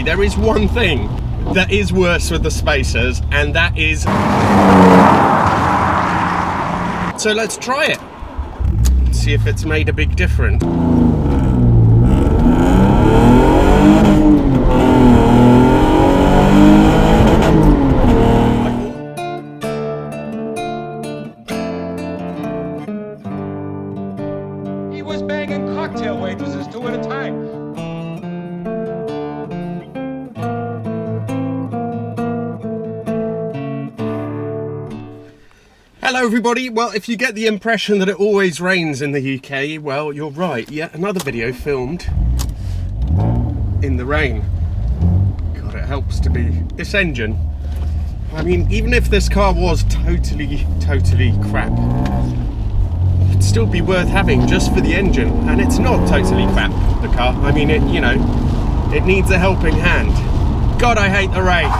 There is one thing that is worse with the spacers, and that is... So let's try it. See if it's made a big difference. He was banging cocktail waitresses 2 at a time. Hello everybody. Well, if you get the impression that it always rains in the UK, well, you're right. Yet another video filmed in the rain. God, it helps to be this engine. I mean, even if this car was totally crap, it'd still be worth having just for the engine. And it's not totally crap, the car. I mean, it, you know, it needs a helping hand. God, I hate the rain.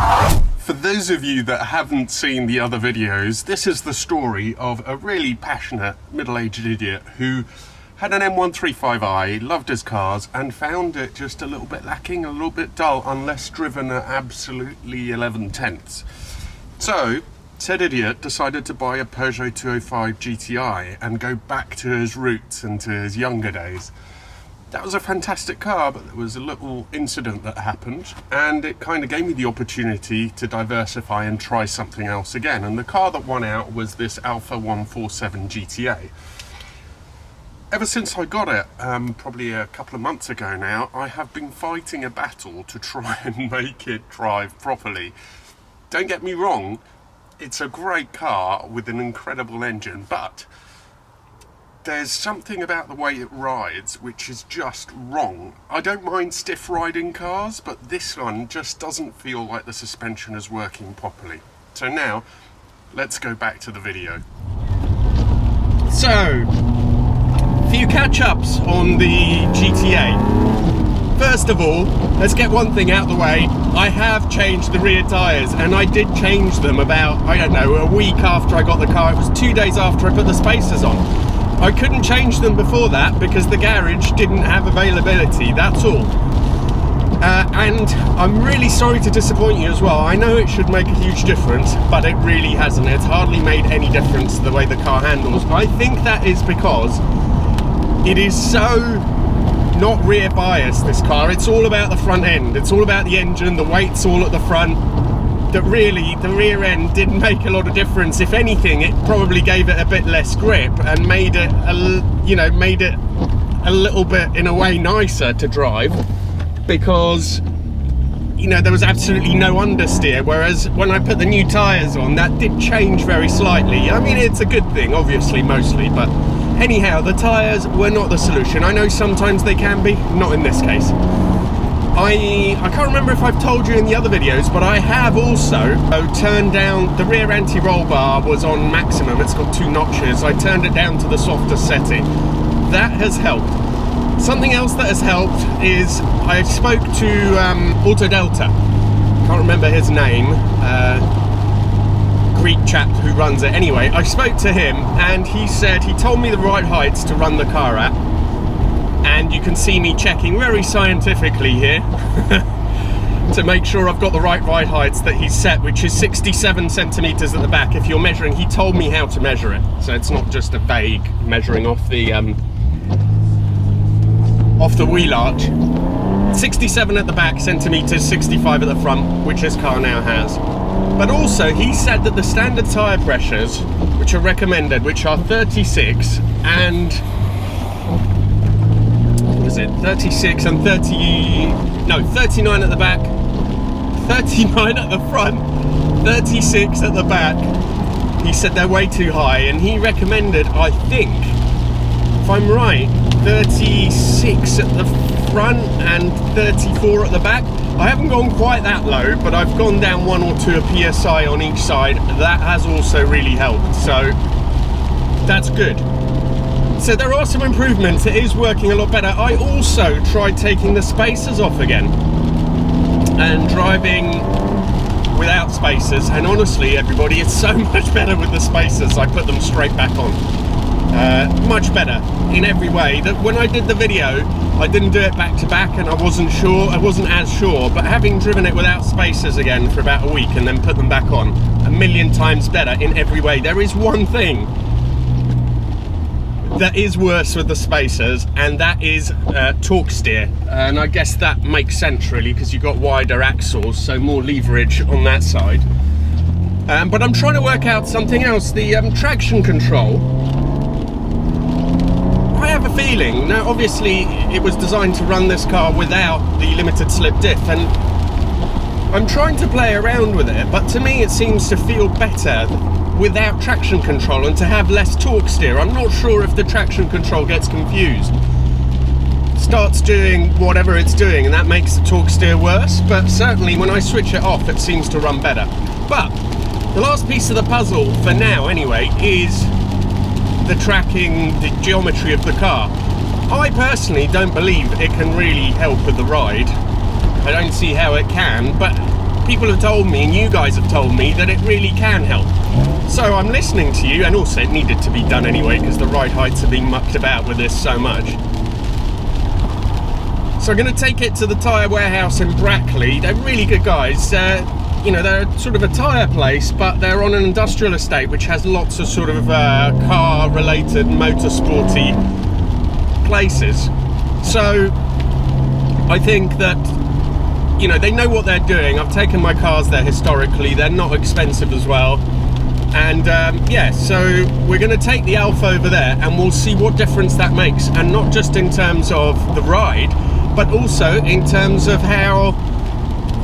For those of you that haven't seen the other videos, this is the story of a really passionate middle-aged idiot who had an M135i, loved his cars, and found it just a little bit lacking, a little bit dull, unless driven at absolutely 11/10ths. So, said idiot decided to buy a Peugeot 205 GTI and go back to his roots and to his younger days. That was a fantastic car, but there was a little incident that happened, and it kind of gave me the opportunity to diversify and try something else again. And the car that won out was this Alfa 147 GTA. Ever since I got it, probably a couple of months ago now, I have been fighting a battle to try and make it drive properly. Don't get me wrong, it's a great car with an incredible engine, but there's something about the way it rides which is just wrong. I don't mind stiff riding cars, but this one just doesn't feel like the suspension is working properly. So now, let's go back to the video. So, a few catch-ups on the GTA. First of all, let's get one thing out of the way. I have changed the rear tyres, and I did change them about, I don't know, a week after I got the car. It was 2 days after I put the spacers on. I couldn't change them before that because the garage didn't have availability, that's all. And I'm really sorry to disappoint you as well. I know it should make a huge difference, but it really hasn't. It's hardly made any difference the way the car handles. But I think that is because it is so not rear biased, this car. It's all about the front end. It's all about the engine, the weight's all at the front. That really, the rear end didn't make a lot of difference. If anything, it probably gave it a bit less grip and made it, made it a little bit, in a way, nicer to drive, because, you know, there was absolutely no understeer. Whereas when I put the new tyres on, that did change very slightly. I mean, it's a good thing, obviously, mostly, but anyhow, the tyres were not the solution. I know sometimes they can be, not in this case. I can't remember if I've told you in the other videos, but I have also turned down, the rear anti-roll bar was on maximum, it's got 2 notches. I turned it down to the softer setting. That has helped. Something else that has helped is I spoke to Auto Delta, can't remember his name, Greek chap who runs it. Anyway, I spoke to him and he said, he told me the right heights to run the car at. And you can see me checking very scientifically here to make sure I've got the right ride heights that he's set, which is 67 centimeters at the back. If you're measuring, he told me how to measure it, so it's not just a vague measuring off the wheel arch. 67 at the back centimeters, 65 at the front, which this car now has. But also he said that the standard tire pressures, which are recommended, which are 36 and 36 and 39 at the back, 39 at the front, 36 at the back. He said they're way too high, and he recommended, I think, if I'm right, 36 at the front and 34 at the back. I haven't gone quite that low, but I've gone down 1 or 2 PSI on each side. That has also really helped, so that's good. So there are some improvements. It is working a lot better. I also tried taking the spacers off again and driving without spacers, and honestly, everybody, it's so much better with the spacers. I put them straight back on. Much better in every way. That when I did the video, I didn't do it back to back, and I wasn't as sure, but having driven it without spacers again for about a week and then put them back on, a million times better in every way. There is one thing that is worse with the spacers, and that is torque steer, and I guess that makes sense really, because you've got wider axles, so more leverage on that side. But I'm trying to work out something else, the traction control. I have a feeling, now obviously it was designed to run this car without the limited slip diff, and I'm trying to play around with it, but to me it seems to feel better without traction control and to have less torque steer. I'm not sure if the traction control gets confused, starts doing whatever it's doing, and that makes the torque steer worse, but certainly when I switch it off it seems to run better. But the last piece of the puzzle, for now anyway, is the tracking, the geometry of the car. I personally don't believe it can really help with the ride. I don't see how it can, but people have told me, and you guys have told me, that it really can help. So I'm listening to you, and also it needed to be done anyway because the ride heights have been mucked about with this so much. So I'm going to take it to the tyre warehouse in Brackley. They're really good guys. You know, they're sort of a tyre place, but they're on an industrial estate which has lots of sort of car-related, motorsporty places. So I think that, you know, they know what they're doing. I've taken my cars there historically. They're not expensive as well. And yeah, so we're going to take the Alfa over there and we'll see what difference that makes. And not just in terms of the ride, but also in terms of how,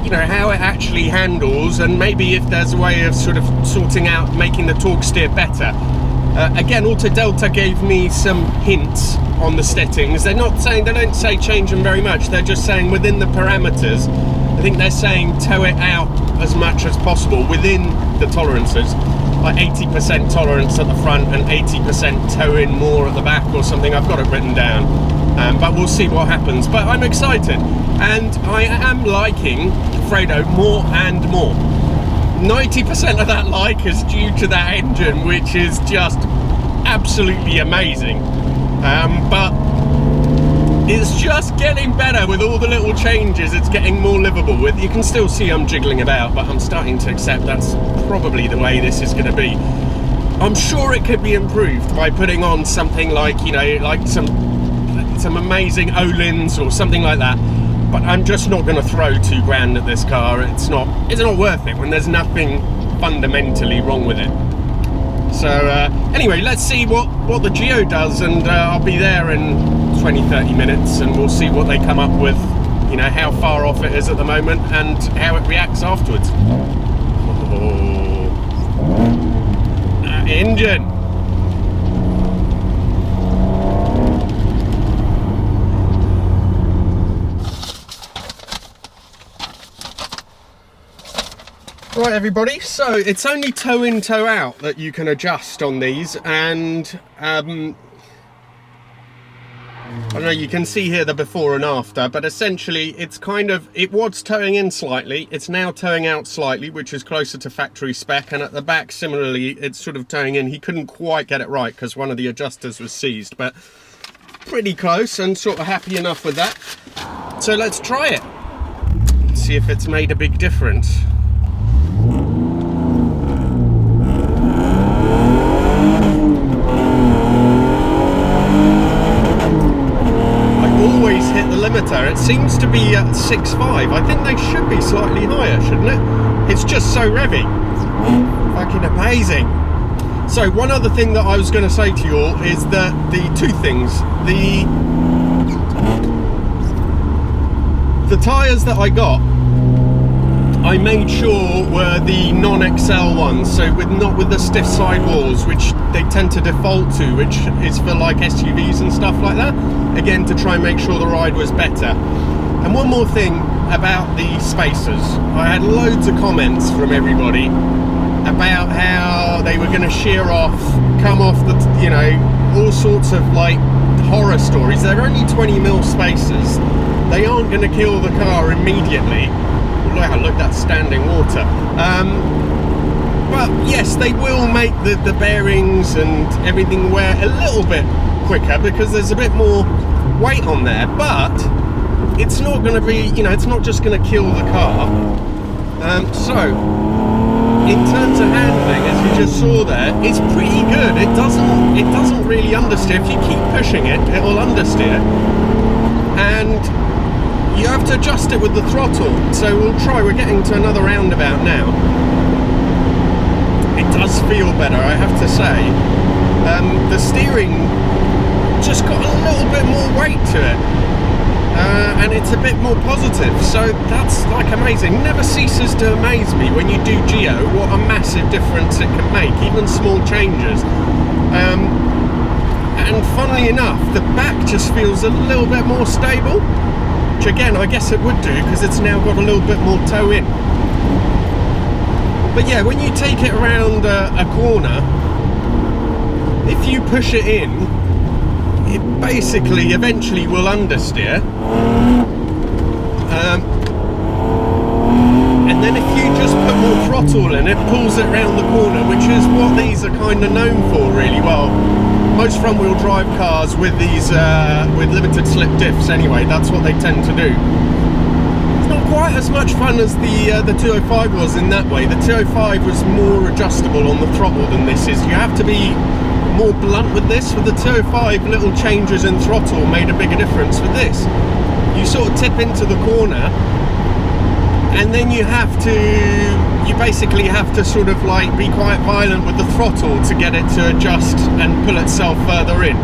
you know, how it actually handles, and maybe if there's a way of sort of sorting out making the torque steer better. Again, Auto Delta gave me some hints on the settings. They don't say change them very much. They're just saying within the parameters. I think they're saying tow it out as much as possible within the tolerances, like 80% tolerance at the front and 80% tow in more at the back or something. I've got it written down, but we'll see what happens. But I'm excited, and I am liking Fredo more and more. 90% of that like is due to that engine, which is just absolutely amazing. But it's just getting better with all the little changes. It's getting more livable with. You can still see I'm jiggling about, but I'm starting to accept that's probably the way this is going to be. I'm sure it could be improved by putting on something like, you know, like some amazing Olins or something like that. But I'm just not going to throw £2,000 at this car. It's not worth it when there's nothing fundamentally wrong with it. So anyway, let's see what the Geo does, and I'll be there in 20-30 minutes, and we'll see what they come up with, you know, how far off it is at the moment and how it reacts afterwards. Oh, that engine. Right everybody, so it's only tow in, tow out that you can adjust on these, and I don't know, you can see here the before and after, but essentially it's kind of, it was towing in slightly, it's now towing out slightly, which is closer to factory spec, and at the back similarly it's sort of towing in. He couldn't quite get it right because one of the adjusters was seized, but pretty close, and sort of happy enough with that. So let's try it, see if it's made a big difference. Always hit the limiter. It seems to be at 6.5. I think they should be slightly higher, shouldn't it? It's just so revvy. Fucking amazing. So one other thing that I was going to say to you all is that the two things, the tyres that I got, I made sure were the non-XL ones, so not with the stiff sidewalls, which they tend to default to, which is for like SUVs and stuff like that. Again, to try and make sure the ride was better. And one more thing about the spacers. I had loads of comments from everybody about how they were going to shear off, come off the, you know, all sorts of like horror stories. They're only 20mm spacers. They aren't going to kill the car immediately. Look, that's standing water. But yes, they will make the bearings and everything wear a little bit quicker because there's a bit more weight on there, but it's not going to be, you know, it's not just going to kill the car. So in terms of handling, as you just saw there, it's pretty good. It doesn't really understeer. If you keep pushing it, it'll understeer, and you have to adjust it with the throttle. So we'll try. We're getting to another roundabout now. It does feel better, I have to say. The steering just got a little bit more weight to it, and it's a bit more positive, so that's like amazing. Never ceases to amaze me when you do geo what a massive difference it can make, even small changes. And funnily enough, the back just feels a little bit more stable, which again I guess it would do because it's now got a little bit more toe in. But yeah, when you take it around a corner, if you push it in, it basically eventually will understeer. And then if you just put more throttle in, it pulls it around the corner, which is what these are kind of known for really well. Most front-wheel drive cars with these with limited slip diffs anyway, that's what they tend to do. Not quite as much fun as the 205 was in that way. The 205 was more adjustable on the throttle than this is. You have to be more blunt with this. With the 205, little changes in throttle made a bigger difference. With this, you sort of tip into the corner, and then you basically have to sort of like be quite violent with the throttle to get it to adjust and pull itself further in.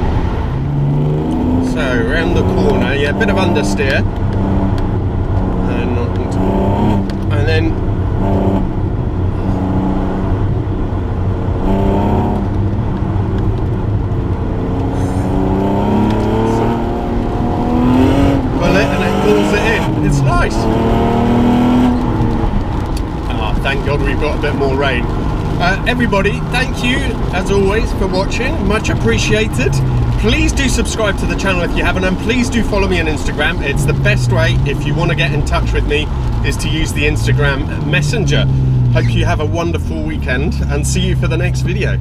So around the corner, yeah, a bit of understeer. And then pull it and it pulls it in. It's nice. Ah, thank God we've got a bit more rain. Everybody, thank you as always for watching, much appreciated. Please do subscribe to the channel if you haven't, and please do follow me on Instagram. It's the best way if you want to get in touch with me, is to use the Instagram Messenger. Hope you have a wonderful weekend and see you for the next video.